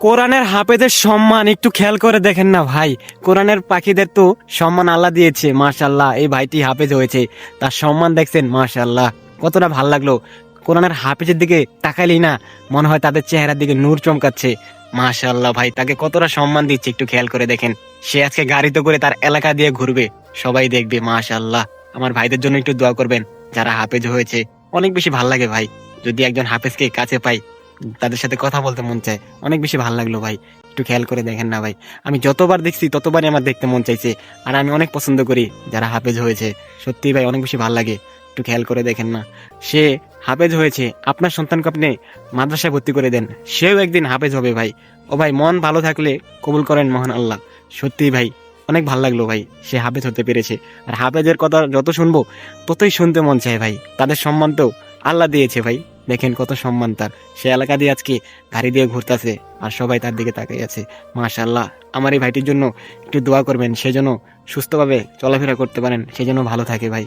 কোরআনের হাফেজের সম্মান একটু খেয়াল করে দেখেন না ভাই। কোরআনের পাখিদের তো সম্মান আল্লাহ দিয়েছে, মাশাআল্লাহ। এই ভাইটি হাফেজ হয়েছে, তার সম্মান দেখছেন, মাশাআল্লাহ। কতটা ভাল লাগলো। কোরআনের হাফেজের দিকে তাকাইলেই না মনে হয় তাদের চেহারার দিকে নূর চমকাচ্ছে। মাশাআল্লাহ ভাই, তাকে কতটা সম্মান দিচ্ছে একটু খেয়াল করে দেখেন। সে আজকে গাড়িতে করে তার এলাকা দিয়ে ঘুরবে, সবাই দেখবে। মাশাআল্লাহ। আমার ভাইদের জন্য একটু দোয়া করবেন যারা হাফেজ হয়েছে। অনেক বেশি ভাল লাগে ভাই, যদি একজন হাফেজকে কাছে পাই, তাদের সাথে কথা বলতে মন চায়। অনেক বেশি ভালো লাগলো ভাই, একটু খেয়াল করে দেখেন না ভাই। আমি যতবার দেখছি ততবারই আমার দেখতে মন চাইছে। আর আমি অনেক পছন্দ করি যারা হাফেজ হয়েছে, সত্যি ভাই অনেক বেশি ভালো লাগে। একটু খেয়াল করে দেখেন না, সে হাফেজ হয়েছে, আপনার সন্তানকে আপনি মাদ্রাসায় ভর্তি করে দেন, সেও একদিন হাফেজ হবে ভাই। ও ভাই, মন ভালো থাকলে কবুল করেন মহান আল্লাহ। সত্যি ভাই অনেক ভালো লাগলো ভাই, সে হাফেজ হতে পেরেছে। আর হাফেজের কথা যত শুনবো ততই শুনতে মন চায় ভাই। তাদের সম্মান তো আল্লাহ দিয়েছে ভাই, দেখেন কত সম্মান তার। সে এলাকা দিয়ে আজকে গাড়ি দিয়ে ঘুরতেছে আর সবাই তার দিকে তাকিয়ে আছে। মাশাআল্লাহ। আমার এই ভাইটির জন্য একটু দোয়া করবেন, সেজন্য সুস্থভাবে চলাফেরা করতে পারেন, সেজন্য ভালো থাকে ভাই।